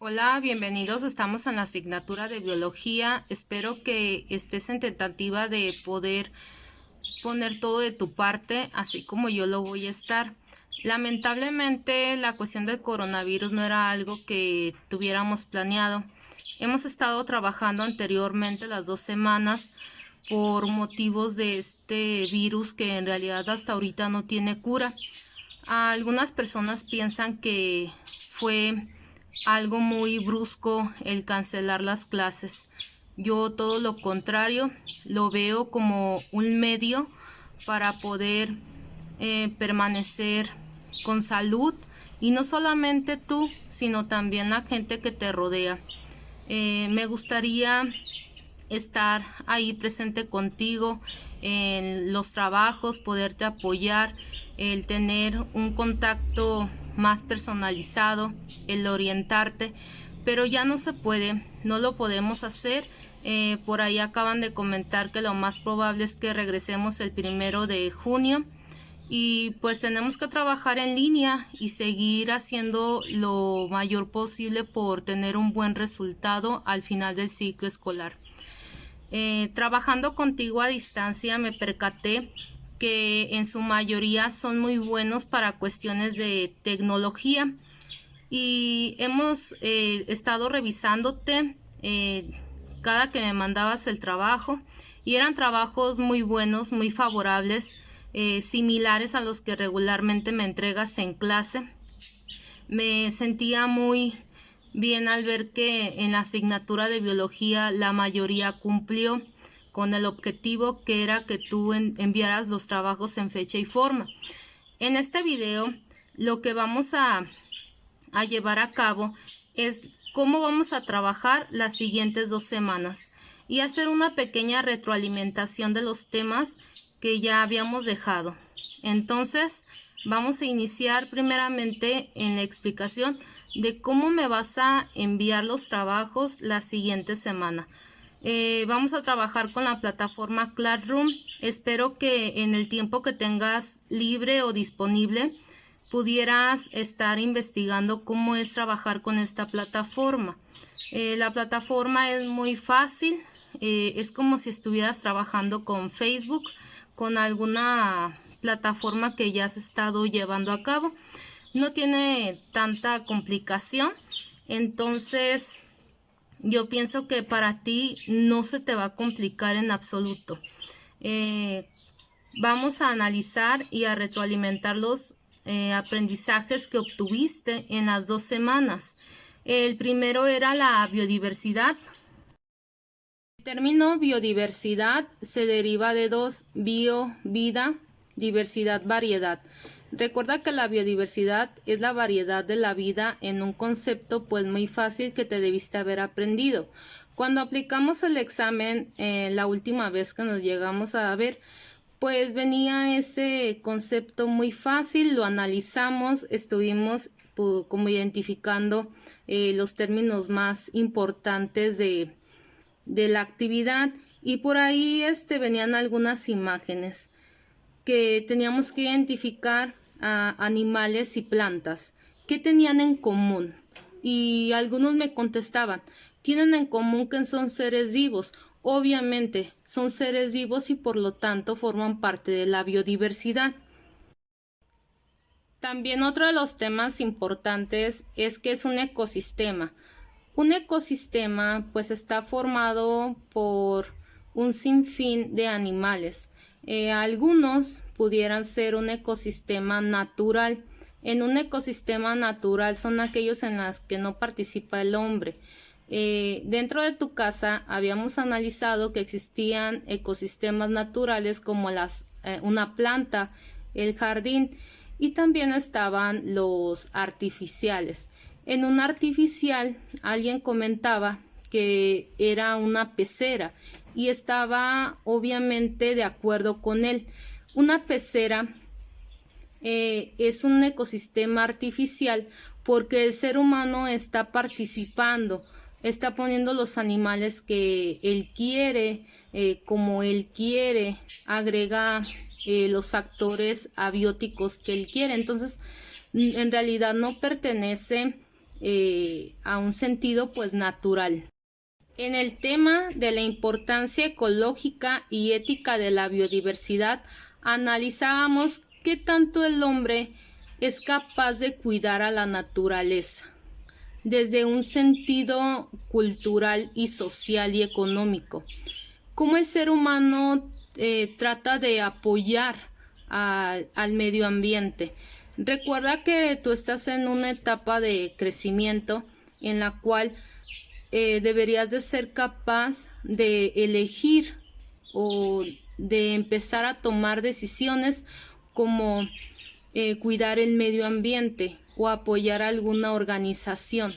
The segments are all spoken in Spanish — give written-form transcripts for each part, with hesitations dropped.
Hola, bienvenidos. Estamos en la asignatura de biología. Espero que estés en tentativa de poder poner todo de tu parte, así como yo lo voy a estar. Lamentablemente, la cuestión del coronavirus no era algo que tuviéramos planeado. Hemos estado trabajando anteriormente las 2 semanas por motivos de este virus que en realidad hasta ahorita no tiene cura. Algunas personas piensan que fue algo muy brusco el cancelar las clases. Yo todo lo contrario, lo veo como un medio para poder permanecer con salud, y no solamente tú, sino también la gente que te rodea. Me gustaría estar ahí presente contigo en los trabajos, poderte apoyar, el tener un contacto más personalizado, el orientarte, pero ya no se puede, no lo podemos hacer. Por ahí acaban de comentar que lo más probable es que regresemos el 1 de junio, y pues tenemos que trabajar en línea y seguir haciendo lo mayor posible por tener un buen resultado al final del ciclo escolar. Trabajando contigo a distancia me percaté que en su mayoría son muy buenos para cuestiones de tecnología, y hemos estado revisándote cada que me mandabas el trabajo, y eran trabajos muy buenos, muy favorables, similares a los que regularmente me entregas en clase. Me sentía muy bien al ver que en la asignatura de biología la mayoría cumplió con el objetivo, que era que tú enviaras los trabajos en fecha y forma. En este video lo que vamos a llevar a cabo es cómo vamos a trabajar las siguientes 2 semanas y hacer una pequeña retroalimentación de los temas que ya habíamos dejado. Entonces vamos a iniciar primeramente en la explicación de cómo me vas a enviar los trabajos la siguiente semana. Vamos a trabajar con la plataforma Classroom. Espero que en el tiempo que tengas libre o disponible pudieras estar investigando cómo es trabajar con esta plataforma. La plataforma es muy fácil, es como si estuvieras trabajando con Facebook, con alguna plataforma que ya has estado llevando a cabo. No tiene tanta complicación, entonces yo pienso que para ti no se te va a complicar en absoluto. Vamos a analizar y a retroalimentar los aprendizajes que obtuviste en las 2 semanas. El primero era la biodiversidad. El término biodiversidad se deriva de dos: bio, vida, diversidad, variedad. Recuerda que la biodiversidad es la variedad de la vida en un concepto pues muy fácil que te debiste haber aprendido. Cuando aplicamos el examen la última vez que nos llegamos a ver, pues venía ese concepto muy fácil, lo analizamos, estuvimos como identificando los términos más importantes de la actividad, y por ahí venían algunas imágenes que teníamos que identificar a animales y plantas. ¿Qué tenían en común? Y algunos me contestaban, tienen en común que son seres vivos. Obviamente son seres vivos y por lo tanto forman parte de la biodiversidad. También otro de los temas importantes es que es un ecosistema. Un ecosistema pues está formado por un sinfín de animales. Algunos pudieran ser un ecosistema natural. En un ecosistema natural son aquellos en los que no participa el hombre. Dentro de tu casa habíamos analizado que existían ecosistemas naturales como una planta, el jardín, y también estaban los artificiales. En un artificial alguien comentaba que era una pecera, y estaba obviamente de acuerdo con él. Una pecera es un ecosistema artificial porque el ser humano está participando, está poniendo los animales que él quiere, como él quiere, agrega los factores abióticos que él quiere. Entonces, en realidad no pertenece a un sentido pues natural. En el tema de la importancia ecológica y ética de la biodiversidad, analizábamos qué tanto el hombre es capaz de cuidar a la naturaleza, desde un sentido cultural y social y económico. Cómo el ser humano trata de apoyar al medio ambiente. Recuerda que tú estás en una etapa de crecimiento en la cual deberías de ser capaz de elegir o de empezar a tomar decisiones como cuidar el medio ambiente o apoyar alguna organización.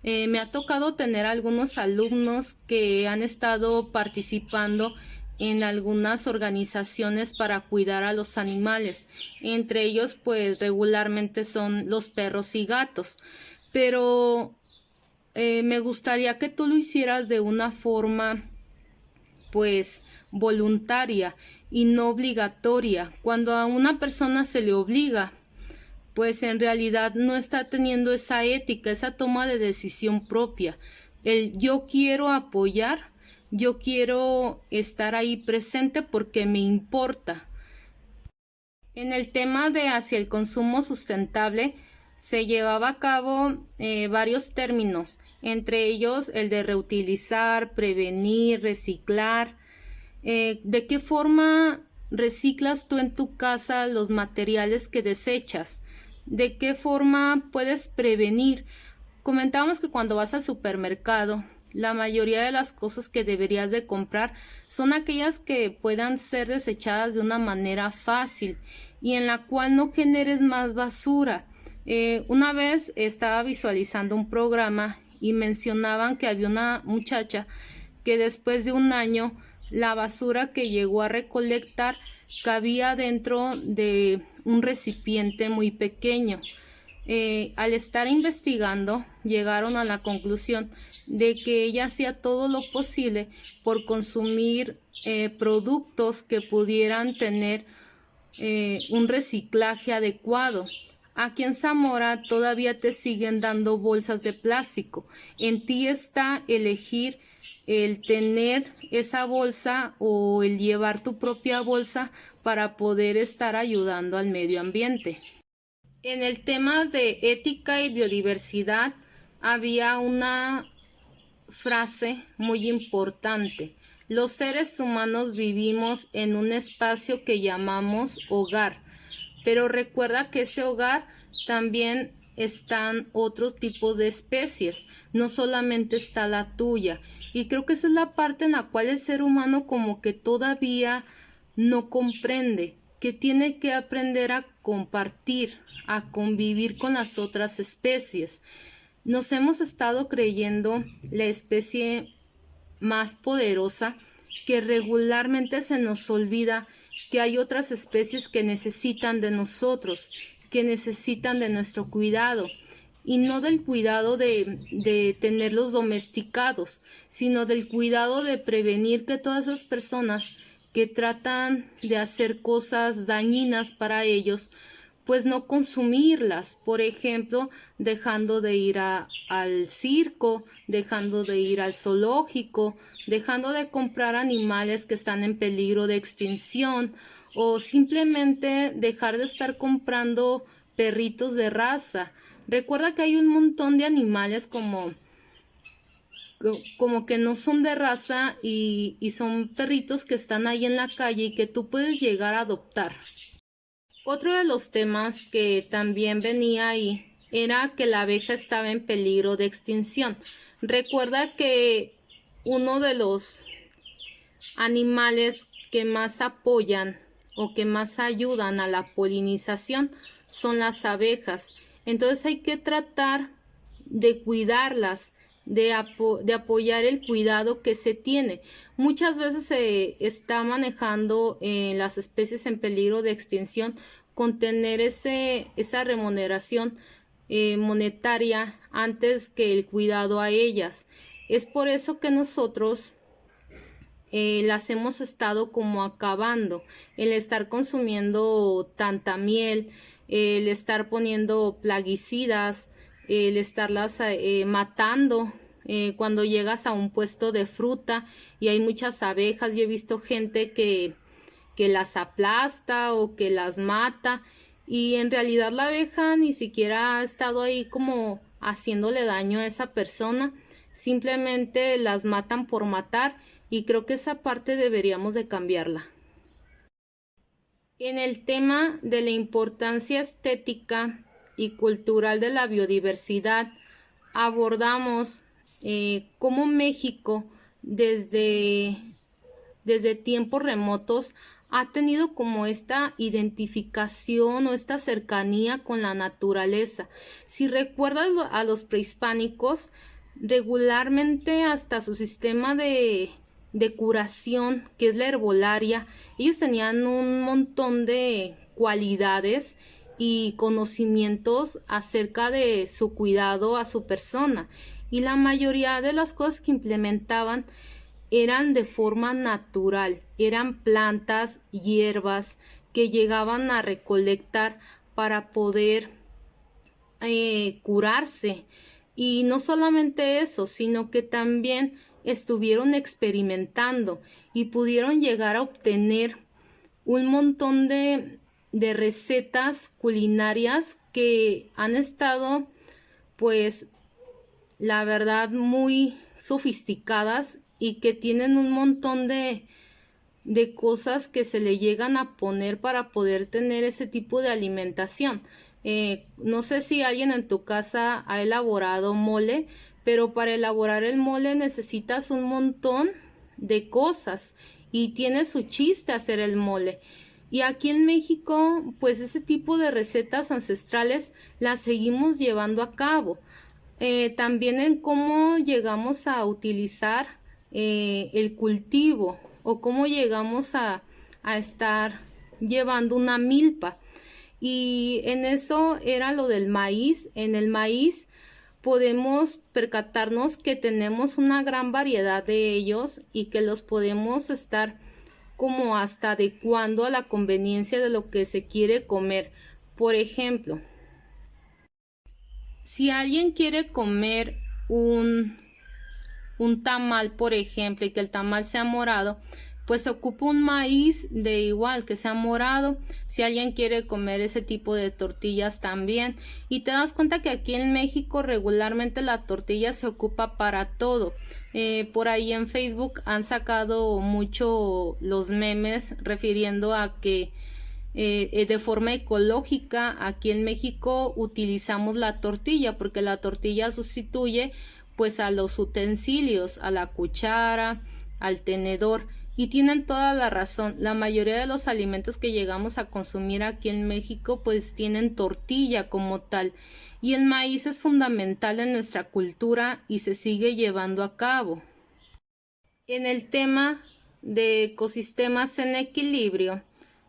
Me ha tocado tener algunos alumnos que han estado participando en algunas organizaciones para cuidar a los animales. Entre ellos, pues regularmente son los perros y gatos. Pero me gustaría que tú lo hicieras de una forma pues voluntaria y no obligatoria. Cuando a una persona se le obliga, pues en realidad no está teniendo esa ética, esa toma de decisión propia. El yo quiero apoyar, yo quiero estar ahí presente porque me importa. En el tema de hacia el consumo sustentable se llevaba a cabo varios términos, entre ellos el de reutilizar, prevenir, reciclar. ¿De qué forma reciclas tú en tu casa los materiales que desechas? ¿De qué forma puedes prevenir? Comentábamos que cuando vas al supermercado, la mayoría de las cosas que deberías de comprar son aquellas que puedan ser desechadas de una manera fácil y en la cual no generes más basura. Una vez estaba visualizando un programa y mencionaban que había una muchacha que después de un año la basura que llegó a recolectar cabía dentro de un recipiente muy pequeño. Al estar investigando, llegaron a la conclusión de que ella hacía todo lo posible por consumir productos que pudieran tener un reciclaje adecuado. Aquí en Zamora todavía te siguen dando bolsas de plástico. En ti está elegir el tener esa bolsa o el llevar tu propia bolsa para poder estar ayudando al medio ambiente. En el tema de ética y biodiversidad había una frase muy importante. Los seres humanos vivimos en un espacio que llamamos hogar, pero recuerda que ese hogar también están otros tipos de especies, no solamente está la tuya. Y creo que esa es la parte en la cual el ser humano como que todavía no comprende, que tiene que aprender a compartir, a convivir con las otras especies. Nos hemos estado creyendo la especie más poderosa, que regularmente se nos olvida que hay otras especies que necesitan de nosotros, que necesitan de nuestro cuidado, y no del cuidado de tenerlos domesticados, sino del cuidado de prevenir que todas esas personas que tratan de hacer cosas dañinas para ellos, pues no consumirlas. Por ejemplo, dejando de ir al circo, dejando de ir al zoológico, dejando de comprar animales que están en peligro de extinción, o simplemente dejar de estar comprando perritos de raza. Recuerda que hay un montón de animales como que no son de raza y son perritos que están ahí en la calle y que tú puedes llegar a adoptar. Otro de los temas que también venía ahí era que la abeja estaba en peligro de extinción. Recuerda que uno de los animales que más apoyan o que más ayudan a la polinización son las abejas. Entonces hay que tratar de cuidarlas, de apoyar el cuidado que se tiene. Muchas veces se está manejando las especies en peligro de extinción con tener esa remuneración monetaria antes que el cuidado a ellas. Es por eso que nosotros las hemos estado como acabando, el estar consumiendo tanta miel, el estar poniendo plaguicidas, el estarlas matando. Cuando llegas a un puesto de fruta y hay muchas abejas, yo he visto gente que las aplasta o que las mata, y en realidad la abeja ni siquiera ha estado ahí como haciéndole daño a esa persona, simplemente las matan por matar, y creo que esa parte deberíamos de cambiarla. En el tema de la importancia estética y cultural de la biodiversidad, abordamos cómo México desde tiempos remotos ha tenido como esta identificación o esta cercanía con la naturaleza. Si recuerdas a los prehispánicos, regularmente hasta su sistema de curación, que es la herbolaria, ellos tenían un montón de cualidades y conocimientos acerca de su cuidado a su persona, y la mayoría de las cosas que implementaban eran de forma natural, eran plantas, hierbas que llegaban a recolectar para poder curarse. Y no solamente eso, sino que también estuvieron experimentando y pudieron llegar a obtener un montón de recetas culinarias que han estado, pues, la verdad, muy sofisticadas, y que tienen un montón de cosas que se le llegan a poner para poder tener ese tipo de alimentación. No sé si alguien en tu casa ha elaborado mole, pero para elaborar el mole necesitas un montón de cosas y tiene su chiste hacer el mole. Y aquí en México, pues ese tipo de recetas ancestrales las seguimos llevando a cabo. También en cómo llegamos a utilizar el cultivo, o cómo llegamos a estar llevando una milpa. Y en eso era lo del maíz. En el maíz podemos percatarnos que tenemos una gran variedad de ellos y que los podemos estar como hasta adecuando a la conveniencia de lo que se quiere comer. Por ejemplo, si alguien quiere comer un tamal, por ejemplo, y que el tamal sea morado, pues se ocupa un maíz de igual que sea morado. Si alguien quiere comer ese tipo de tortillas también, y te das cuenta que aquí en México regularmente la tortilla se ocupa para todo. Por ahí en Facebook han sacado mucho los memes refiriendo a que de forma ecológica aquí en México utilizamos la tortilla, porque la tortilla sustituye pues a los utensilios, a la cuchara, al tenedor, y tienen toda la razón. La mayoría de los alimentos que llegamos a consumir aquí en México pues tienen tortilla como tal, y el maíz es fundamental en nuestra cultura y se sigue llevando a cabo. En el tema de ecosistemas en equilibrio,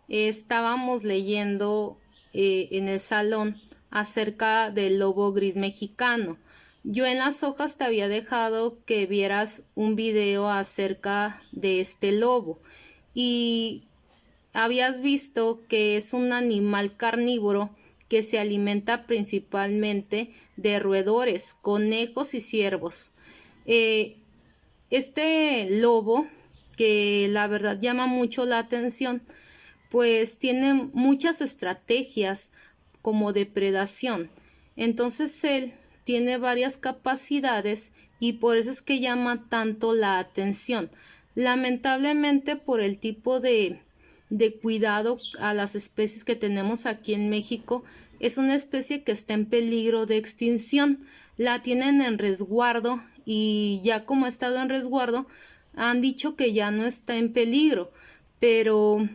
estábamos leyendo en el salón acerca del lobo gris mexicano. Yo en las hojas te había dejado que vieras un video acerca de este lobo, y habías visto que es un animal carnívoro que se alimenta principalmente de roedores, conejos y ciervos. Este lobo, que la verdad llama mucho la atención, pues tiene muchas estrategias como depredación. Entonces él tiene varias capacidades y por eso es que llama tanto la atención. Lamentablemente, por el tipo de cuidado a las especies que tenemos aquí en México, es una especie que está en peligro de extinción. La tienen en resguardo, y ya como ha estado en resguardo, han dicho que ya no está en peligro, pero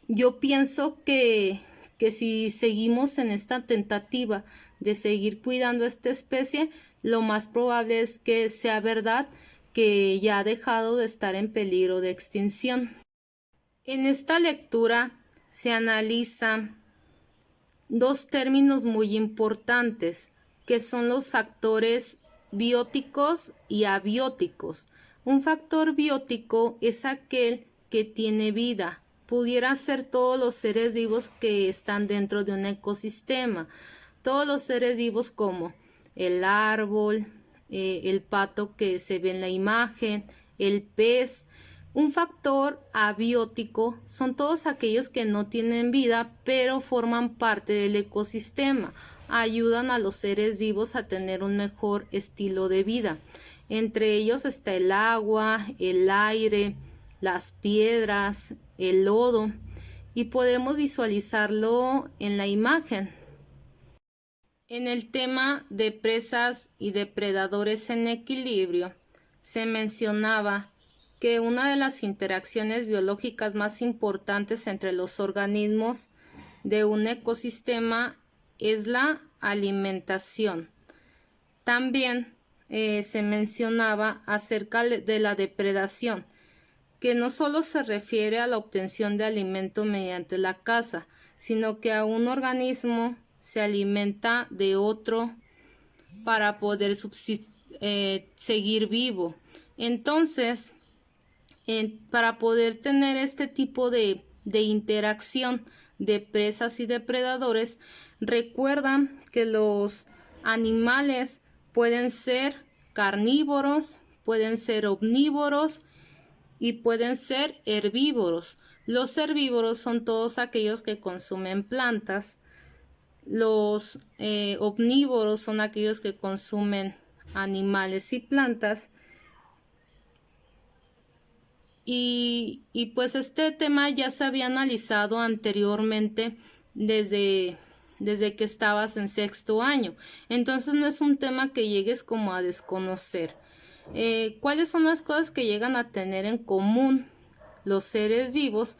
yo pienso que si seguimos en esta tentativa de seguir cuidando a esta especie, lo más probable es que sea verdad que ya ha dejado de estar en peligro de extinción. En esta lectura se analiza dos términos muy importantes, que son los factores bióticos y abióticos. Un factor biótico es aquel que tiene vida. Pudiera ser todos los seres vivos que están dentro de un ecosistema. todos los seres vivos como el árbol, el pato que se ve en la imagen, el pez. Un factor abiótico son todos aquellos que no tienen vida pero forman parte del ecosistema, ayudan a los seres vivos a tener un mejor estilo de vida. Entre ellos está el agua, el aire, las piedras, el lodo, y podemos visualizarlo en la imagen. En el tema de presas y depredadores en equilibrio, se mencionaba que una de las interacciones biológicas más importantes entre los organismos de un ecosistema es la alimentación. También se mencionaba acerca de la depredación, que no solo se refiere a la obtención de alimento mediante la caza, sino que a un organismo se alimenta de otro para poder seguir vivo. Entonces, para poder tener este tipo de interacción de presas y depredadores, recuerdan que los animales pueden ser carnívoros, pueden ser omnívoros y pueden ser herbívoros. Los herbívoros son todos aquellos que consumen plantas. Los omnívoros son aquellos que consumen animales y plantas. Y pues este tema ya se había analizado anteriormente desde que estabas en sexto año. Entonces no es un tema que llegues como a desconocer. ¿Cuáles son las cosas que llegan a tener en común los seres vivos?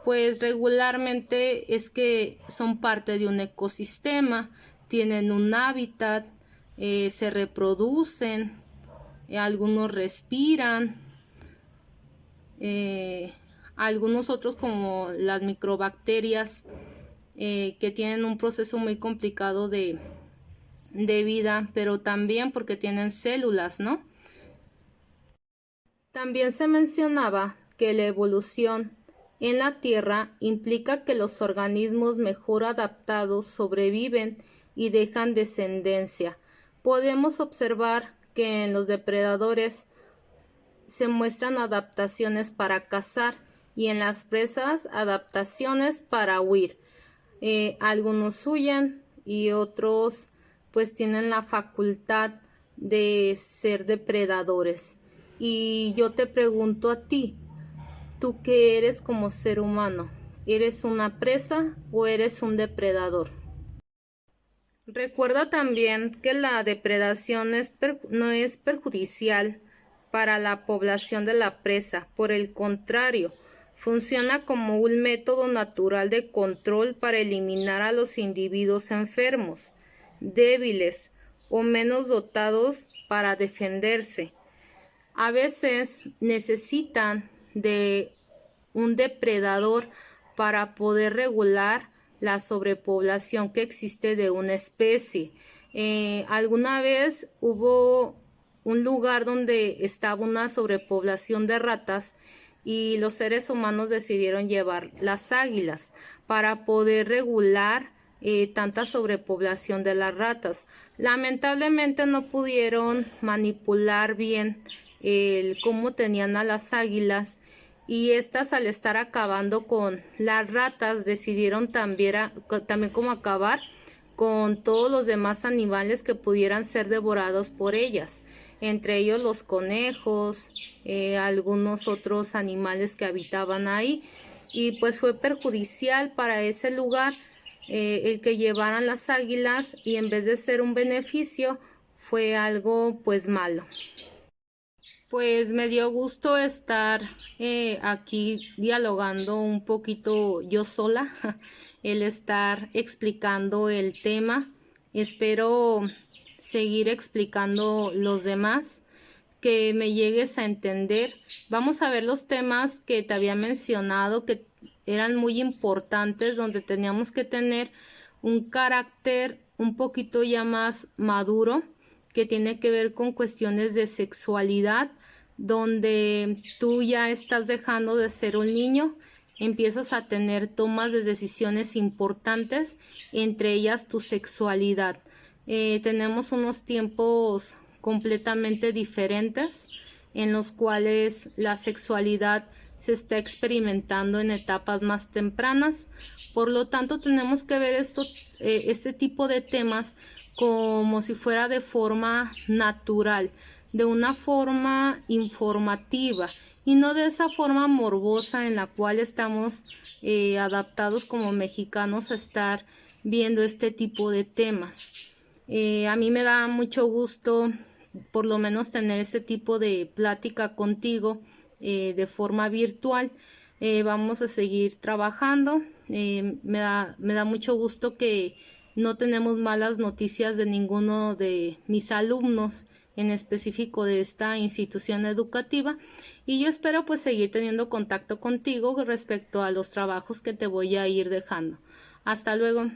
Pues regularmente es que son parte de un ecosistema, tienen un hábitat, se reproducen, algunos respiran, algunos otros como las microbacterias que tienen un proceso muy complicado de vida, pero también porque tienen células, ¿no? También se mencionaba que la evolución en la Tierra implica que los organismos mejor adaptados sobreviven y dejan descendencia. Podemos observar que en los depredadores se muestran adaptaciones para cazar y en las presas adaptaciones para huir. Algunos huyen y otros pues tienen la facultad de ser depredadores. Y yo te pregunto a ti, ¿tú qué eres como ser humano? ¿Eres una presa o eres un depredador? Recuerda también que la depredación no es perjudicial para la población de la presa. Por el contrario, funciona como un método natural de control para eliminar a los individuos enfermos, débiles o menos dotados para defenderse. A veces necesitan de un depredador para poder regular la sobrepoblación que existe de una especie. Alguna vez hubo un lugar donde estaba una sobrepoblación de ratas y los seres humanos decidieron llevar las águilas para poder regular tanta sobrepoblación de las ratas. Lamentablemente no pudieron manipular bien cómo tenían a las águilas, y estas, al estar acabando con las ratas, decidieron también como acabar con todos los demás animales que pudieran ser devorados por ellas, entre ellos los conejos, algunos otros animales que habitaban ahí, y pues fue perjudicial para ese lugar el que llevaran las águilas, y en vez de ser un beneficio fue algo pues malo. Pues me dio gusto estar aquí dialogando un poquito yo sola, el estar explicando el tema. Espero seguir explicando los demás, que me llegues a entender. Vamos a ver los temas que te había mencionado, que eran muy importantes, donde teníamos que tener un carácter un poquito ya más maduro, que tiene que ver con cuestiones de sexualidad, donde tú ya estás dejando de ser un niño, empiezas a tener tomas de decisiones importantes, entre ellas tu sexualidad. Tenemos unos tiempos completamente diferentes en los cuales la sexualidad se está experimentando en etapas más tempranas. Por lo tanto, tenemos que ver este tipo de temas como si fuera de forma natural, de una forma informativa y no de esa forma morbosa en la cual estamos adaptados como mexicanos a estar viendo este tipo de temas. A mí me da mucho gusto por lo menos tener este tipo de plática contigo de forma virtual. Vamos a seguir trabajando. Me da mucho gusto que no tenemos malas noticias de ninguno de mis alumnos, en específico de esta institución educativa, y yo espero pues seguir teniendo contacto contigo respecto a los trabajos que te voy a ir dejando. Hasta luego.